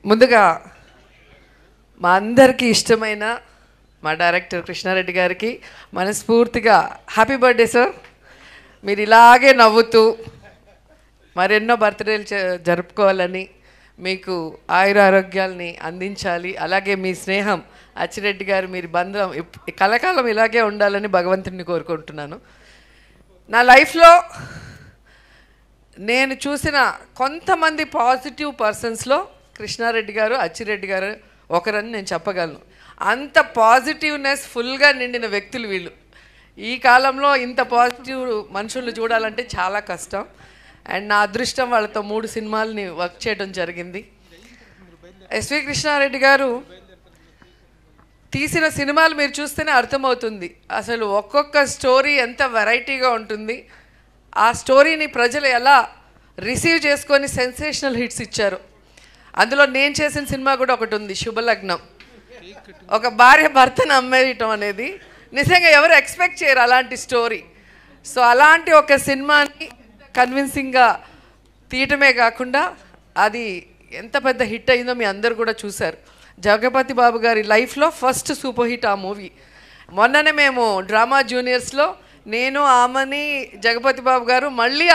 ముందుగా మా అందరికీ ఇష్టమైన మా డైరెక్టర్ కృష్ణారెడ్డి గారికి మనస్ఫూర్తిగా హ్యాపీ బర్త్డే సార్. మీరు ఇలాగే నవ్వుతూ మరెన్నో బర్త్డేలు జరుపుకోవాలని, మీకు ఆయురారోగ్యాలని అందించాలి. అలాగే మీ స్నేహం అచ్చిరెడ్డి గారు, మీరు బంధం కలకాలం ఇలాగే ఉండాలని భగవంతుడిని కోరుకుంటున్నాను. నా లైఫ్లో నేను చూసిన కొంతమంది పాజిటివ్ పర్సన్స్లో కృష్ణారెడ్డి గారు, అచ్చిరెడ్డి గారు ఒకరని నేను చెప్పగలను. అంత పాజిటివ్నెస్ ఫుల్గా నిండిన వ్యక్తులు వీళ్ళు. ఈ కాలంలో ఇంత పాజిటివ్ మనుషులు చూడాలంటే చాలా కష్టం. అండ్ నా అదృష్టం వాళ్ళతో 3 సినిమాలని వర్క్ చేయడం జరిగింది. ఎస్వి కృష్ణారెడ్డి గారు తీసిన సినిమాలు మీరు చూస్తేనే అర్థమవుతుంది అసలు ఒక్కొక్క స్టోరీ ఎంత వెరైటీగా ఉంటుంది. ఆ స్టోరీని ప్రజలు ఎలా రిసీవ్ చేసుకొని సెన్సేషనల్ హిట్స్ ఇచ్చారు. అందులో నేను చేసిన సినిమా కూడా ఒకటి ఉంది, శుభలగ్నం. ఒక భార్య భర్తను అమ్మేయటం అనేది నిజంగా ఎవరు ఎక్స్పెక్ట్ చేయరు అలాంటి స్టోరీ. సో అలాంటి ఒక సినిమాని కన్విన్సింగ్గా తీయటమే కాకుండా అది ఎంత పెద్ద హిట్ అయిందో మీ అందరు కూడా చూశారు. జగపతి బాబు గారి లైఫ్లో ఫస్ట్ సూపర్ హిట్ ఆ మూవీ. మొన్ననే మేము డ్రామా జూనియర్స్లో నేను, ఆమని, జగపతి బాబు గారు మళ్ళీ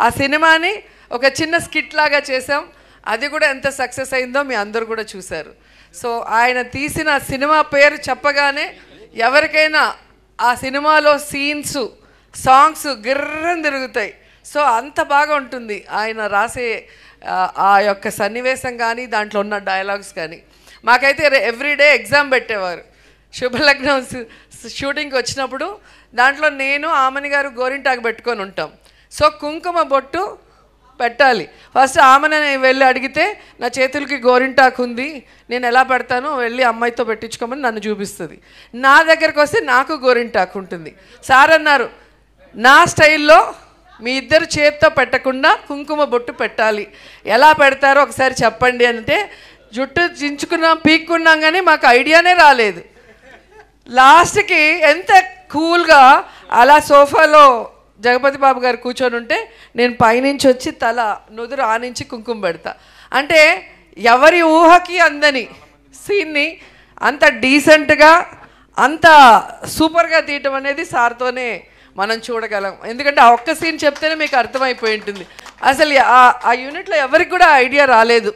ఆ సినిమాని ఒక చిన్న స్కిట్ లాగా చేసాం. అది కూడా ఎంత సక్సెస్ అయిందో మీ అందరు కూడా చూశారు. సో ఆయన తీసిన సినిమా పేరు చెప్పగానే ఎవరికైనా ఆ సినిమాలో సీన్స్, సాంగ్స్ గిర్రం తిరుగుతాయి. సో అంత బాగా ఉంటుంది ఆయన రాసే ఆ యొక్క సన్నివేశం కానీ, దాంట్లో ఉన్న డైలాగ్స్ కానీ. మాకైతే ఎవ్రీడే ఎగ్జామ్ పెట్టేవారు. శుభలగ్నం షూటింగ్కి వచ్చినప్పుడు దాంట్లో నేను, ఆమని గారు గోరింటాకు పెట్టుకొని ఉంటాం. సో కుంకుమ బొట్టు పెట్టాలి. ఫస్ట్ ఆమెను వెళ్ళి అడిగితే నా చేతులకి గోరింటాకు ఉంది, నేను ఎలా పెడతానో వెళ్ళి అమ్మాయితో పెట్టించుకోమని నన్ను చూపిస్తుంది. నా దగ్గరకు వస్తే నాకు గోరింటాకు ఉంటుంది. సార్ అన్నారు, నా స్టైల్లో మీ ఇద్దరు చేత్తో పెట్టకుండా కుంకుమ బొట్టు పెట్టాలి, ఎలా పెడతారో ఒకసారి చెప్పండి అంటే జుట్టు చించుకున్నాం, పీక్కున్నాం, కానీ మాకు ఐడియానే రాలేదు. లాస్ట్కి ఎంత కూల్గా అలా సోఫాలో జగపతి బాబు గారు కూర్చొని ఉంటే నేను పైనుంచి వచ్చి తల నుదురు ఆనించి కుంకుమ పెడతా. అంటే ఎవరి ఊహకి అందని సీన్ని అంత డీసెంట్గా, అంత సూపర్గా తీయటం అనేది సార్తోనే మనం చూడగలం. ఎందుకంటే ఆ ఒక్క సీన్ చెప్తేనే మీకు అర్థమైపోయి ఉంటుంది. అసలు ఆ యూనిట్లో ఎవరికి కూడా ఐడియా రాలేదు.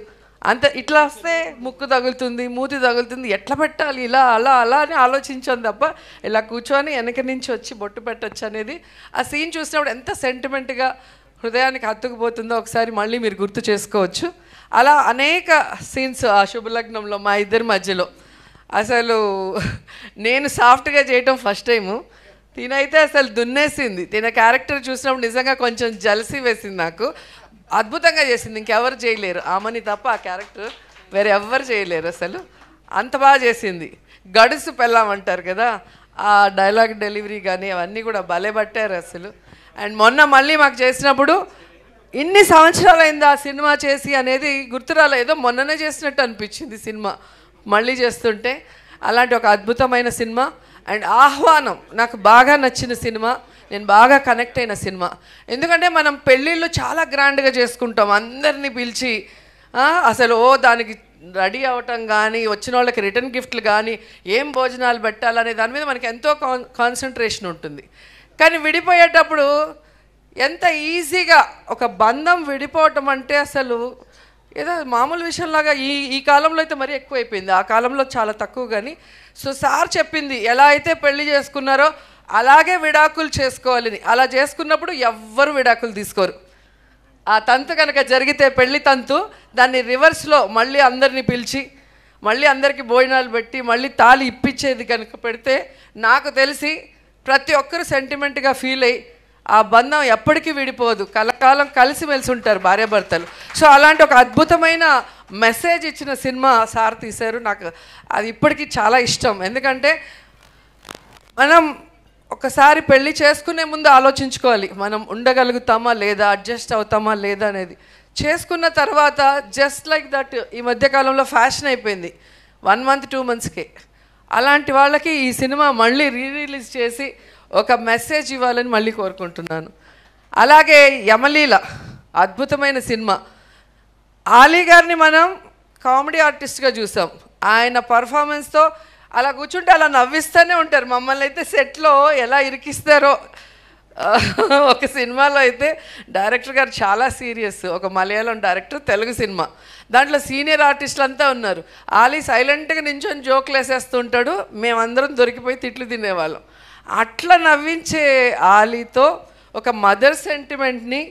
అంత ఇట్లా వస్తే ముక్కు తగులుతుంది, మూతి తగులుతుంది, ఎట్లా పెట్టాలి, ఇలా అలా అలా అని ఆలోచించాను తప్ప ఇలా కూర్చొని వెనక నుంచి వచ్చి బొట్టు పెట్టచ్చు అనేది ఆ సీన్ చూసినప్పుడు ఎంత సెంటిమెంట్గా హృదయానికి హత్తుకుపోతుందో ఒకసారి మళ్ళీ మీరు గుర్తు చేసుకోవచ్చు. అలా అనేక సీన్స్ ఆ శుభలగ్నంలో మా ఇద్దరి మధ్యలో. అసలు నేను సాఫ్ట్గా చేయటం ఫస్ట్ టైము, తినైతే అసలు దున్నేసింది. తిన క్యారెక్టర్ చూసినప్పుడు నిజంగా కొంచెం జలసీ వేసింది నాకు. అద్భుతంగా చేసింది, ఇంకెవరు చేయలేరు, ఆమెని తప్ప ఆ క్యారెక్టర్ వేరే ఎవ్వరు చేయలేరు. అసలు అంత బాగా చేసింది. గడుసు పెళ్ళామంటారు కదా, ఆ డైలాగ్ డెలివరీ కానీ అవన్నీ కూడా భలే పట్టారు అసలు. అండ్ మొన్న మళ్ళీ మాకు చేసినప్పుడు ఇన్ని సంవత్సరాలు అయింది ఆ సినిమా చేసి అనేది గుర్తురాలే, ఏదో మొన్ననే చేసినట్టు అనిపించింది సినిమా మళ్ళీ చేస్తుంటే. అలాంటి ఒక అద్భుతమైన సినిమా. అండ్ ఆహ్వానం నాకు బాగా నచ్చిన సినిమా, నేను బాగా కనెక్ట్ అయిన సినిమా. ఎందుకంటే మనం పెళ్ళిళ్ళు చాలా గ్రాండ్గా చేసుకుంటాం, అందరినీ పిలిచి అసలు దానికి రెడీ అవ్వటం కానీ, వచ్చిన వాళ్ళకి రిటర్న్ గిఫ్ట్లు కానీ, ఏం భోజనాలు పెట్టాలనే దాని మీద మనకి ఎంతో కాన్సన్ట్రేషన్ ఉంటుంది. కానీ విడిపోయేటప్పుడు ఎంత ఈజీగా ఒక బంధం విడిపోవటం అంటే అసలు ఏదో మామూలు విషయంలాగా ఈ కాలంలో అయితే మరీ ఎక్కువైపోయింది, ఆ కాలంలో చాలా తక్కువ. కానీ సో సార్ చెప్పింది ఎలా అయితే పెళ్లి చేసుకున్నారో అలాగే విడాకులు చేసుకోవాలని. అలా చేసుకున్నప్పుడు ఎవ్వరు విడాకులు తీసుకోరు. ఆ తంతు కనుక జరిగితే పెళ్లి తంతు, దాన్ని రివర్స్లో మళ్ళీ అందరినీ పిలిచి మళ్ళీ అందరికీ భోజనాలు పెట్టి మళ్ళీ తాళి ఇప్పించేది కనుక పెడితే నాకు తెలిసి ప్రతి ఒక్కరు సెంటిమెంట్గా ఫీల్ అయ్యి ఆ బంధం ఎప్పటికీ విడిపోదు, కలకాలం కలిసిమెలిసి ఉంటారు భార్యాభర్తలు. సో అలాంటి ఒక అద్భుతమైన మెసేజ్ ఇచ్చిన సినిమా సార్ తీశారు. నాకు అది ఇప్పటికీ చాలా ఇష్టం. ఎందుకంటే మనం ఒకసారి పెళ్ళి చేసుకునే ముందు ఆలోచించుకోవాలి, మనం ఉండగలుగుతామా లేదా, అడ్జస్ట్ అవుతామా లేదా అనేది. చేసుకున్న తర్వాత జస్ట్ లైక్ దట్ ఈ మధ్యకాలంలో ఫ్యాషన్ అయిపోయింది 1 month 2 monthsకే. అలాంటి వాళ్ళకి ఈ సినిమా మళ్ళీ రిలీజ్ చేసి ఒక మెసేజ్ ఇవ్వాలని మళ్ళీ కోరుకుంటున్నాను. అలాగే యమలీల అద్భుతమైన సినిమా. ఆలీ గారిని మనం కామెడీ ఆర్టిస్ట్గా చూసాం. ఆయన పర్ఫార్మెన్స్తో అలా కూర్చుంటే అలా నవ్విస్తూనే ఉంటారు. మమ్మల్ని అయితే సెట్లో ఎలా ఇరికిస్తారో. ఒక సినిమాలో అయితే డైరెక్టర్ గారు చాలా సీరియస్, ఒక మలయాళం డైరెక్టర్, తెలుగు సినిమా, దాంట్లో సీనియర్ ఆర్టిస్టులు అంతా ఉన్నారు. ఆలీ సైలెంట్గా నించొని జోకులు వేసేస్తూ ఉంటాడు, మేమందరం దొరికిపోయి తిట్లు తినేవాళ్ళం. అట్లా నవ్వించే ఆలీతో ఒక మదర్ సెంటిమెంట్ని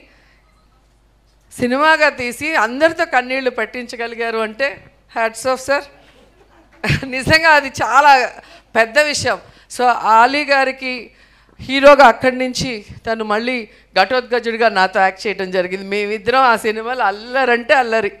సినిమాగా తీసి అందరితో కన్నీళ్లు పెట్టించగలిగారు అంటే హ్యాట్స్ ఆఫ్ సార్. నిజంగా అది చాలా పెద్ద విషయం. సో ఆలీ గారికి హీరోగా అక్కడి నుంచి తను మళ్ళీ ఘటోత్కచుడిగా నాతో యాక్ట్ చేయడం జరిగింది. మేమిద్దరం ఆ సినిమాలో అల్లరంటే అల్లరి.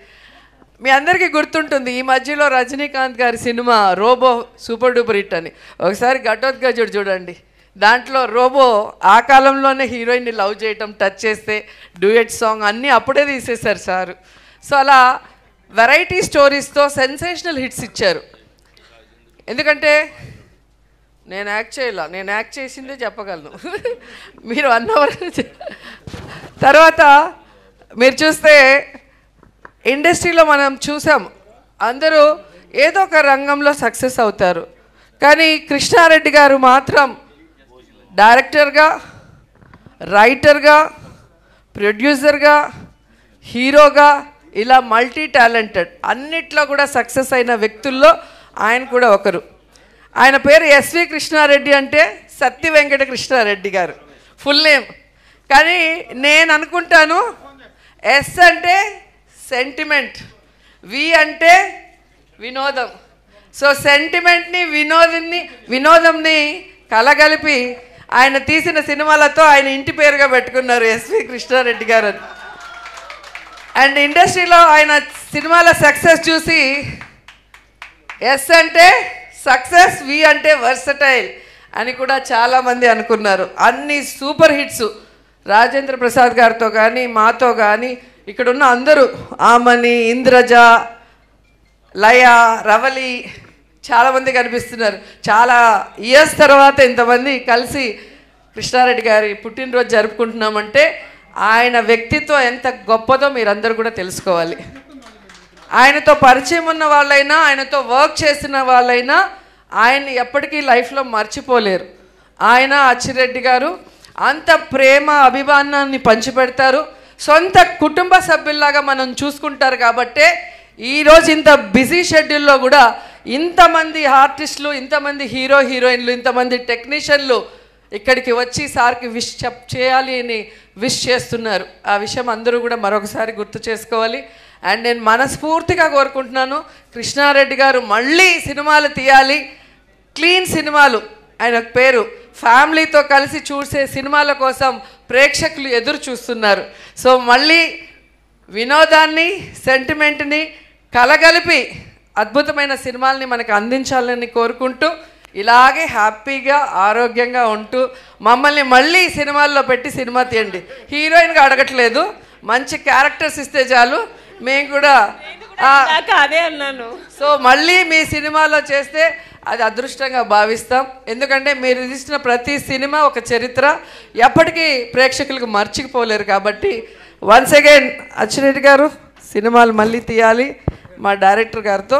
మీ అందరికీ గుర్తుంటుంది, ఈ మధ్యలో రజనీకాంత్ గారి సినిమా రోబో సూపర్ డూపర్ హిట్ అని. ఒకసారి ఘటోత్కచుడు చూడండి, దాంట్లో రోబో ఆ కాలంలోనే హీరోయిన్ని లవ్ చేయటం, టచ్ చేస్తే డ్యూయట్ సాంగ్ అన్నీ అప్పుడే తీసేశారు సారు. సో అలా వెరైటీ స్టోరీస్తో సెన్సేషనల్ హిట్స్ ఇచ్చారు. ఎందుకంటే నేను యాక్ట్ చేయాల, నేను యాక్ట్ చేసిందే చెప్పగలను. మీరు 1 అవర్ తర్వాత మీరు చూస్తే ఇండస్ట్రీలో మనం చూసాం, అందరూ ఏదో ఒక రంగంలో సక్సెస్ అవుతారు. కానీ కృష్ణారెడ్డి గారు మాత్రం డైరెక్టర్గా, రైటర్గా, ప్రొడ్యూసర్గా, హీరోగా ఇలా మల్టీ టాలెంటెడ్ అన్నిట్లో కూడా సక్సెస్ అయిన వ్యక్తుల్లో ఆయన కూడా ఒకరు. ఆయన పేరు ఎస్వి కృష్ణారెడ్డి అంటే సత్య వెంకట కృష్ణారెడ్డి గారు ఫుల్ నేమ్. కానీ నేను అనుకుంటాను ఎస్ అంటే సెంటిమెంట్, వి అంటే వినోదం. సో సెంటిమెంట్ని వినోదంని కలగలిపి ఆయన తీసిన సినిమాలతో ఆయన ఇంటి పేరుగా పెట్టుకున్నారు ఎస్వి కృష్ణారెడ్డి గారు. అండ్ ఇండస్ట్రీలో ఆయన సినిమాల సక్సెస్ చూసి ఎస్ అంటే సక్సెస్, వి అంటే వర్సటైల్ అని కూడా చాలామంది అనుకున్నారు. అన్ని సూపర్ హిట్స్ రాజేంద్ర ప్రసాద్ గారితో కానీ మాతో కానీ ఇక్కడున్న అందరూ, ఆమని, ఇంద్రజ, లయ, రవలి చాలామంది కనిపిస్తున్నారు. చాలా ఇయర్స్ తర్వాత ఇంతమంది కలిసి కృష్ణారెడ్డి గారి పుట్టినరోజు జరుపుకుంటున్నామంటే ఆయన వ్యక్తిత్వం ఎంత గొప్పదో మీరందరూ కూడా తెలుసుకోవాలి. ఆయనతో పరిచయం ఉన్న వాళ్ళైనా, ఆయనతో వర్క్ చేసిన వాళ్ళైనా ఆయన్ని ఎప్పటికీ లైఫ్లో మర్చిపోలేరు. ఆయన అచ్చిరెడ్డి గారు అంత ప్రేమ అభిమానాన్ని పంచిపెడతారు, సొంత కుటుంబ సభ్యుల్లాగా మనం చూసుకుంటారు. కాబట్టే ఈరోజు ఇంత బిజీ షెడ్యూల్లో కూడా ఇంతమంది ఆర్టిస్టులు, ఇంతమంది హీరోయిన్లు, ఇంతమంది టెక్నీషియన్లు ఇక్కడికి వచ్చి సార్కి విష్ చేయాలి అని విష్ చేస్తున్నారు. ఆ విషయం అందరూ కూడా మరొకసారి గుర్తు చేసుకోవాలి. అండ్ నేను మనస్ఫూర్తిగా కోరుకుంటున్నాను, కృష్ణారెడ్డి గారు మళ్ళీ సినిమాలు తీయాలి, క్లీన్ సినిమాలు. ఆయన పేరు ఫ్యామిలీతో కలిసి చూసే సినిమాల కోసం ప్రేక్షకులు ఎదురు చూస్తున్నారు. సో మళ్ళీ వినోదాన్ని, సెంటిమెంట్ని కలగలిపి అద్భుతమైన సినిమాల్ని మనకు అందించాలని కోరుకుంటూ, ఇలాగే హ్యాపీగా ఆరోగ్యంగా ఉంటూ మమ్మల్ని మళ్ళీ సినిమాల్లో పెట్టి సినిమా తీయండి. హీరోయిన్గా అడగట్లేదు, మంచి క్యారెక్టర్స్ ఇస్తే చాలు, మేము కూడా అదే అన్నాను. సో మళ్ళీ మీ సినిమాలో చేస్తే అది అదృష్టంగా భావిస్తాం. ఎందుకంటే మీరు తీసిన ప్రతి సినిమా ఒక చరిత్ర, ఎప్పటికీ ప్రేక్షకులకు మర్చిపోలేరు. కాబట్టి వన్స్ అగైన్ అచ్చిరెడ్డి గారు సినిమాలు మళ్ళీ తీయాలి, మా డైరెక్టర్ గారితో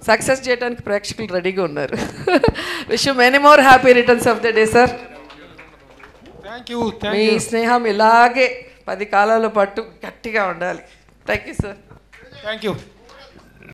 సక్సెస్ చేయడానికి ప్రేక్షకులు రెడీగా ఉన్నారు. Wish you many more happy returns of the day sir. మీ స్నేహం ఇలాగే 10 కాలాల పాటు గట్టిగా ఉండాలి. Thank you sir. Thank you.